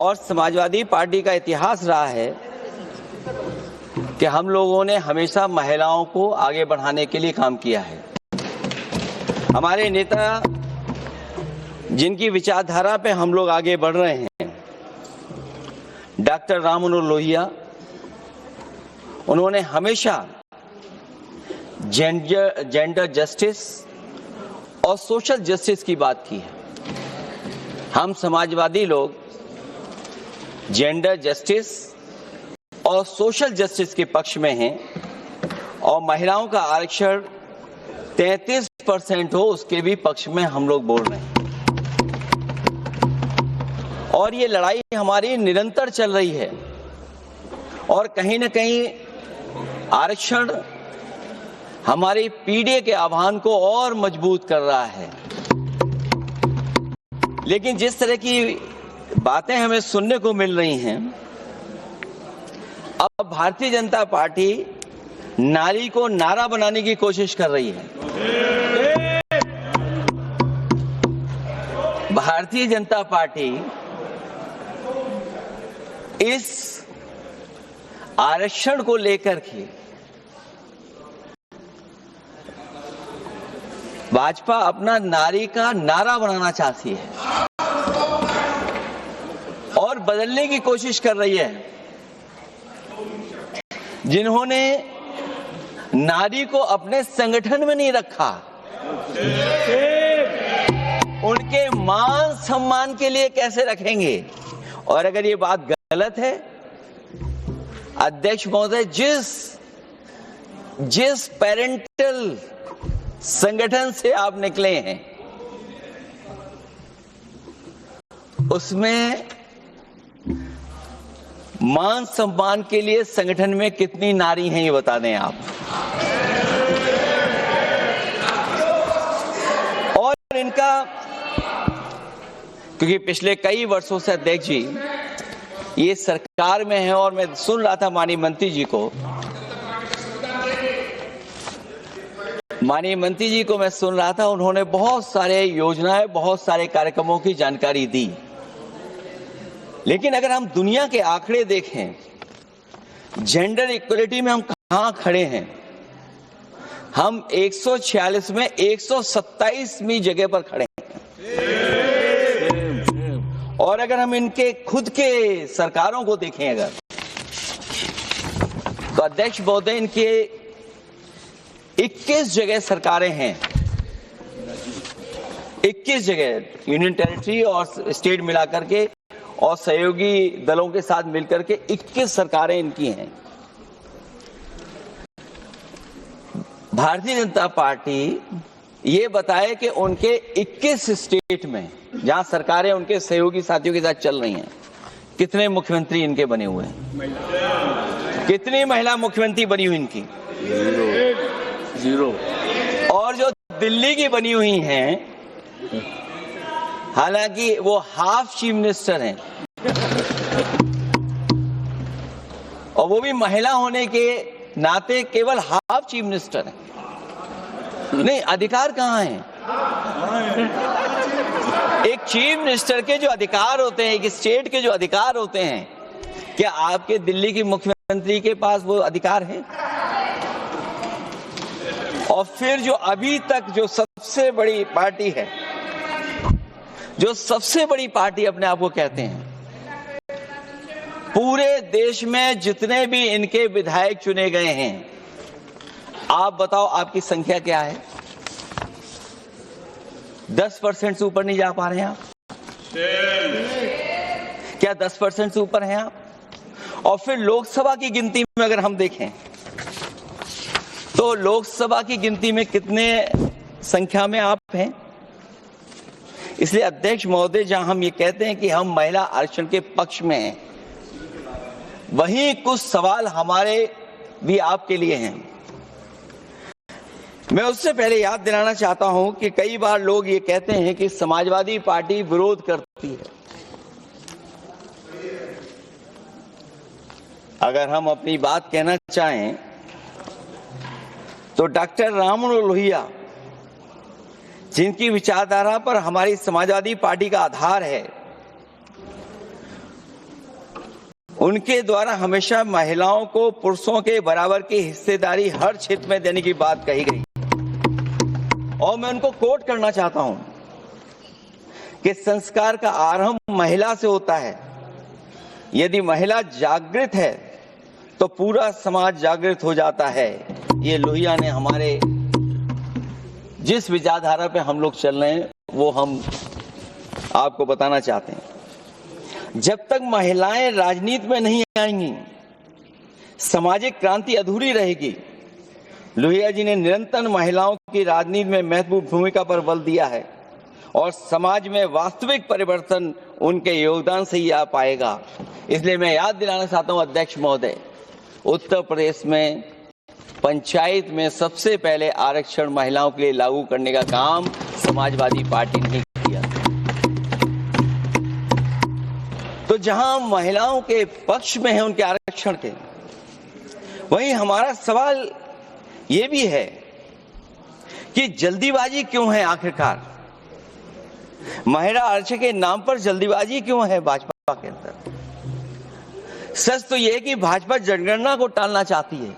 और समाजवादी पार्टी का इतिहास रहा है कि हम लोगों ने हमेशा महिलाओं को आगे बढ़ाने के लिए काम किया है। हमारे नेता जिनकी विचारधारा पे हम लोग आगे बढ़ रहे हैं, डॉक्टर राम मनोहर लोहिया, उन्होंने हमेशा जेंडर जस्टिस और सोशल जस्टिस की बात की है। हम समाजवादी लोग जेंडर जस्टिस और सोशल जस्टिस के पक्ष में हैं और महिलाओं का आरक्षण 33% हो उसके भी पक्ष में हम लोग बोल रहे हैं। और ये लड़ाई हमारी निरंतर चल रही है और कहीं न कहीं आरक्षण हमारी पीढ़ी के आह्वान को और मजबूत कर रहा है। लेकिन जिस तरह की बातें हमें सुनने को मिल रही हैं, अब भारतीय जनता पार्टी नारी को नारा बनाने की कोशिश कर रही है। भारतीय जनता पार्टी इस आरक्षण को लेकर के भाजपा अपना नारी का नारा बनाना चाहती है और बदलने की कोशिश कर रही है। जिन्होंने नारी को अपने संगठन में नहीं रखा, उनके मान सम्मान के लिए कैसे रखेंगे? और अगर ये बात गलत है, अध्यक्ष महोदय, जिस पेरेंटल संगठन से आप निकले हैं उसमें मान सम्मान के लिए संगठन में कितनी नारी हैं ये बता दें आप। और इनका, क्योंकि पिछले कई वर्षों से अध्यक्ष जी ये सरकार में है और मैं सुन रहा था माननीय मंत्री जी को मैं सुन रहा था, उन्होंने बहुत सारे योजनाएं, बहुत सारे कार्यक्रमों की जानकारी दी। लेकिन अगर हम दुनिया के आंकड़े देखें, जेंडर इक्वलिटी में हम कहां खड़े हैं? हम 146 में 127वीं जगह पर खड़े हैं। और अगर हम इनके खुद के सरकारों को देखें अगर, तो अध्यक्ष महोदय इनके 21 जगह सरकारें हैं। 21 जगह यूनियन टेरिटरी और स्टेट मिलाकर के और सहयोगी दलों के साथ मिलकर के 21 सरकारें इनकी हैं। भारतीय जनता पार्टी ये बताए कि उनके 21 स्टेट में जहां सरकारें उनके सहयोगी साथियों के साथ चल रही हैं, कितने मुख्यमंत्री इनके बने हुए हैं? कितनी महिला मुख्यमंत्री बनी हुई इनकी? जीरो। और जो दिल्ली की बनी हुई हैं, हालांकि वो हाफ चीफ मिनिस्टर हैं और वो भी महिला होने के नाते केवल हाफ चीफ मिनिस्टर हैं। नहीं, अधिकार कहां हैं? एक चीफ मिनिस्टर के जो अधिकार होते हैं, एक स्टेट के जो अधिकार होते हैं, क्या आपके दिल्ली की मुख्यमंत्री के पास वो अधिकार है? और फिर जो अभी तक जो सबसे बड़ी पार्टी है, जो सबसे बड़ी पार्टी अपने आप को कहते हैं, पूरे देश में जितने भी इनके विधायक चुने गए हैं, आप बताओ आपकी संख्या क्या है? 10% से ऊपर नहीं जा पा रहे हैं आप? क्या 10% से ऊपर हैं आप? और फिर लोकसभा की गिनती में अगर हम देखें तो लोकसभा की गिनती में कितने संख्या में आप हैं? इसलिए अध्यक्ष महोदय, जहां हम ये कहते हैं कि हम महिला आरक्षण के पक्ष में हैं, वहीं कुछ सवाल हमारे भी आपके लिए हैं। मैं उससे पहले याद दिलाना चाहता हूं कि कई बार लोग ये कहते हैं कि समाजवादी पार्टी विरोध करती है। अगर हम अपनी बात कहना चाहें तो डॉक्टर राम मनोहर लोहिया, जिनकी विचारधारा पर हमारी समाजवादी पार्टी का आधार है, उनके द्वारा हमेशा महिलाओं को पुरुषों के बराबर की हिस्सेदारी हर क्षेत्र में देने की बात कही गई। और मैं उनको कोट करना चाहता हूं कि संस्कार का आरंभ महिला से होता है। यदि महिला जागृत है तो पूरा समाज जागृत हो जाता है। ये लोहिया ने हमारे जिस विचारधारा पे हम लोग चल रहे हैं वो हम आपको बताना चाहते हैं। जब तक महिलाएं राजनीति में नहीं आएंगी, सामाजिक क्रांति अधूरी रहेगी। लोहिया जी ने निरंतर महिलाओं की राजनीति में महत्वपूर्ण भूमिका पर बल दिया है और समाज में वास्तविक परिवर्तन उनके योगदान से ही आ पाएगा। इसलिए मैं याद दिलाना चाहता हूं अध्यक्ष महोदय, उत्तर प्रदेश में पंचायत में सबसे पहले आरक्षण महिलाओं के लिए लागू करने का काम समाजवादी पार्टी ने किया। तो जहां महिलाओं के पक्ष में है उनके आरक्षण के, वहीं हमारा सवाल ये भी है कि जल्दीबाजी क्यों है? आखिरकार महिला आरक्षण के नाम पर जल्दीबाजी क्यों है भाजपा के अंदर? सच तो यह है कि भाजपा जनगणना को टालना चाहती है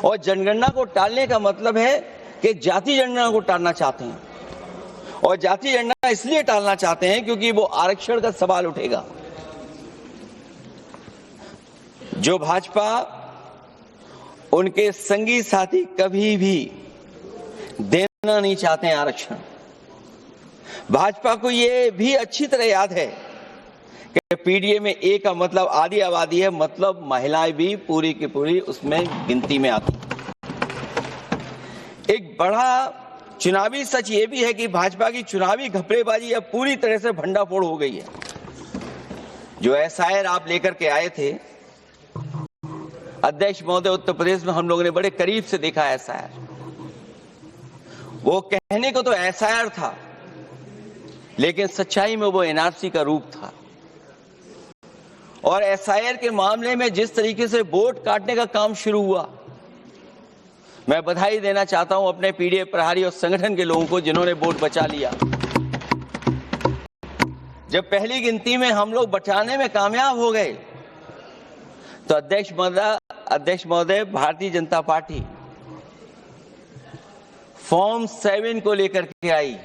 और जनगणना को टालने का मतलब है कि जाति जनगणना को टालना चाहते हैं। और जाति जनगणना इसलिए टालना चाहते हैं क्योंकि वो आरक्षण का सवाल उठेगा। जो भाजपा उनके संगी साथी कभी भी देना नहीं चाहते हैं आरक्षण। भाजपा को ये भी अच्छी तरह याद है कि पीडीए में ए का मतलब आधी आबादी है, मतलब महिलाएं भी पूरी की पूरी उसमें गिनती में आती। एक बड़ा चुनावी सच ये भी है कि भाजपा की चुनावी घपलेबाजी अब पूरी तरह से भंडाफोड़ हो गई है। जो एसआईआर आप लेकर के आए थे अध्यक्ष महोदय, उत्तर प्रदेश में हम लोगों ने बड़े करीब से देखा एसआईआर। वो कहने को तो एसआईआर था, लेकिन सच्चाई में वो एनआरसी का रूप था। और एसआईआर के मामले में जिस तरीके से वोट काटने का काम शुरू हुआ, मैं बधाई देना चाहता हूं अपने पीडीए प्रहारी और संगठन के लोगों को जिन्होंने वोट बचा लिया। जब पहली गिनती में हम लोग बचाने में कामयाब हो गए तो अध्यक्ष महोदय भारतीय जनता पार्टी फॉर्म 7 को लेकर के आई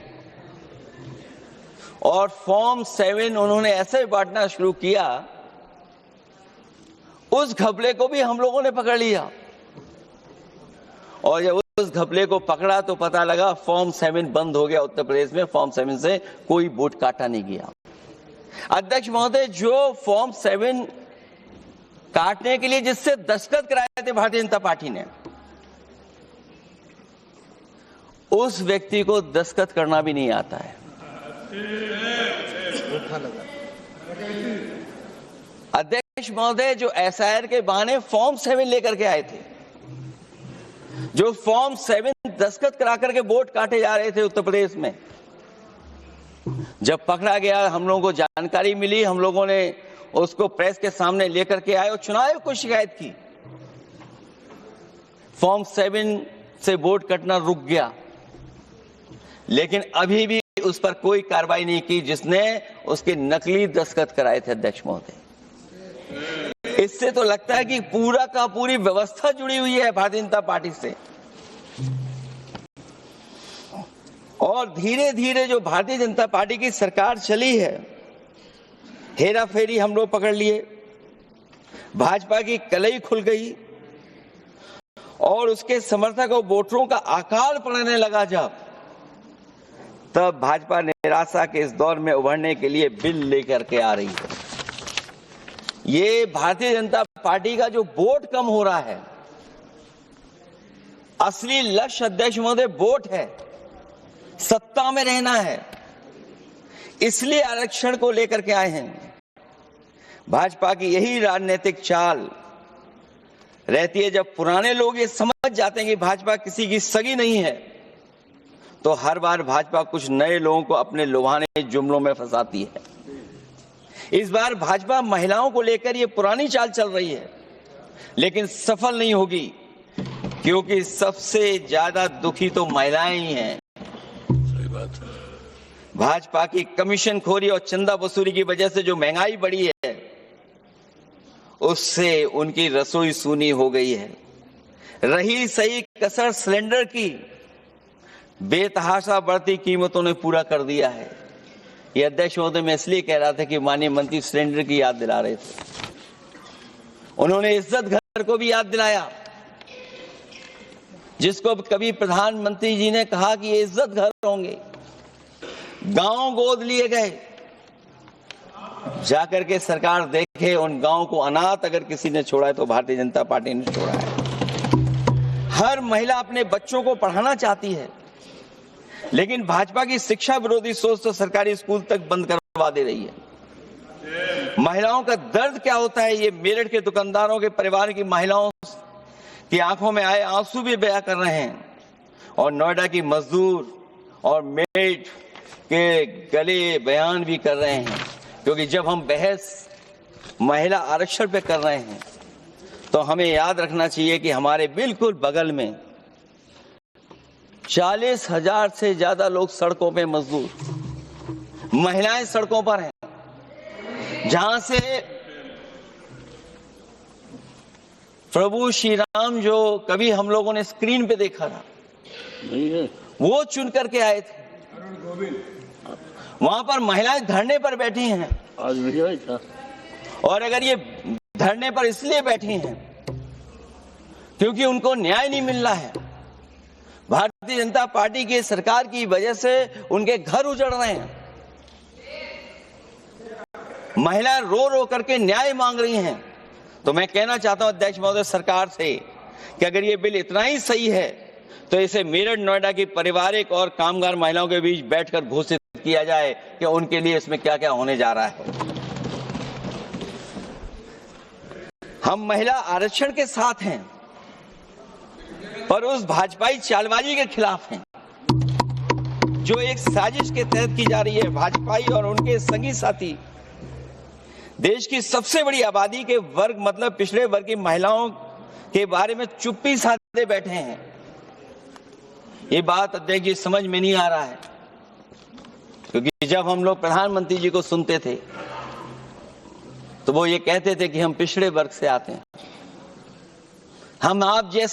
और फॉर्म 7 उन्होंने ऐसे बांटना शुरू किया, उस घपले को भी हम लोगों ने पकड़ लिया। और जब उस घपले को पकड़ा तो पता लगा फॉर्म 7 बंद हो गया उत्तर प्रदेश में। फॉर्म 7 से कोई वोट काटा नहीं गया। अध्यक्ष महोदय, जो फॉर्म 7 काटने के लिए जिससे दस्तखत कराए थे भारतीय जनता पार्टी ने, उस व्यक्ति को दस्तखत करना भी नहीं आता है। अध्यक्ष महोदय, जो एसआईआर के बहाने फॉर्म 7 लेकर के आए थे, जो फॉर्म 7 दस्तखत करा करके वोट काटे जा रहे थे उत्तर प्रदेश में, जब पकड़ा गया, हम लोगों को जानकारी मिली, हम लोगों ने उसको प्रेस के सामने लेकर के आए और चुनाव आयोग को शिकायत की। फॉर्म 7 से वोट कटना रुक गया, लेकिन अभी भी उस पर कोई कार्रवाई नहीं की जिसने उसके नकली दस्तखत कराए थे। अध्यक्ष महोदय, इससे तो लगता है कि पूरा का पूरी व्यवस्था जुड़ी हुई है भारतीय जनता पार्टी से। और धीरे धीरे जो भारतीय जनता पार्टी की सरकार चली है, हेरा फेरी हम लोग पकड़ लिए, भाजपा की कलई खुल गई और उसके समर्थक और वोटरों का आकार पड़ने लगा। जब तब भाजपा निराशा के इस दौर में उभरने के लिए बिल लेकर के आ रही है। ये भारतीय जनता पार्टी का जो वोट कम हो रहा है, असली लक्ष्य अध्यक्ष महोदय वोट है, सत्ता में रहना है। इसलिए आरक्षण को लेकर के आए हैं। भाजपा की यही राजनीतिक चाल रहती है। जब पुराने लोग ये समझ जाते हैं कि भाजपा किसी की सगी नहीं है, तो हर बार भाजपा कुछ नए लोगों को अपने लुभाने जुमलों में फंसाती है। इस बार भाजपा महिलाओं को लेकर ये पुरानी चाल चल रही है, लेकिन सफल नहीं होगी, क्योंकि सबसे ज्यादा दुखी तो महिलाएं ही हैं। सही बात है। भाजपा की कमीशन खोरी और चंदा वसूली की वजह से जो महंगाई बढ़ी है, उससे उनकी रसोई सूनी हो गई है। रही सही कसर सिलेंडर की, बेतहाशा बढ़ती कीमतों ने पूरा कर दिया है। ये अध्यक्ष महोदय मैं इसलिए कह रहा था कि माननीय मंत्री सिलेंडर की याद दिला रहे थे। उन्होंने इज्जत घर को भी याद दिलाया, जिसको कभी प्रधानमंत्री जी ने कहा कि ये इज्जत घर होंगे। गांव गोद लिए गए, जाकर के सरकार देखे उन गांव को अनाथ अगर किसी ने छोड़ा है तो भारतीय जनता पार्टी ने छोड़ा है। हर महिला अपने बच्चों को पढ़ाना चाहती है, लेकिन भाजपा की शिक्षा विरोधी सोच तो सरकारी स्कूल तक बंद करवा दे रही है। महिलाओं का दर्द क्या होता है, ये मेरठ के दुकानदारों के परिवार की महिलाओं की आंखों में आए आंसू भी बयां कर रहे हैं, और नोएडा की मजदूर और मेड के गले बयान भी कर रहे हैं। क्योंकि जब हम बहस महिला आरक्षण पे कर रहे हैं तो हमें याद रखना चाहिए कि हमारे बिल्कुल बगल में 40,000 से ज्यादा लोग सड़कों पे मजदूर, महिलाएं सड़कों पर हैं, जहां से प्रभु श्री राम जो कभी हम लोगों ने स्क्रीन पे देखा था वो चुन करके आए थे। वहां पर महिलाएं धरने पर बैठी हैं। आज भी था। और अगर ये धरने पर इसलिए बैठी हैं क्योंकि उनको न्याय नहीं मिल रहा है, भारतीय जनता पार्टी की सरकार की वजह से उनके घर उजड़ रहे हैं, महिलाएं रो रो करके न्याय मांग रही हैं, तो मैं कहना चाहता हूं अध्यक्ष महोदय सरकार से कि अगर ये बिल इतना ही सही है तो इसे मेरठ नोएडा की पारिवारिक और कामगार महिलाओं के बीच बैठकर घोषित किया जाए कि उनके लिए इसमें क्या क्या होने जा रहा है। हम महिला आरक्षण के साथ हैं, पर उस भाजपाई चालबाजी के खिलाफ हैं जो एक साजिश के तहत की जा रही है। भाजपाई और उनके संगी साथी देश की सबसे बड़ी आबादी के वर्ग मतलब पिछड़े वर्ग की महिलाओं के बारे में चुप्पी साधे बैठे हैं। ये बात अध्यक्ष जी समझ में नहीं आ रहा है, क्योंकि जब हम लोग प्रधानमंत्री जी को सुनते थे तो वो ये कहते थे कि हम पिछड़े वर्ग से आते हैं, हम आप जैसे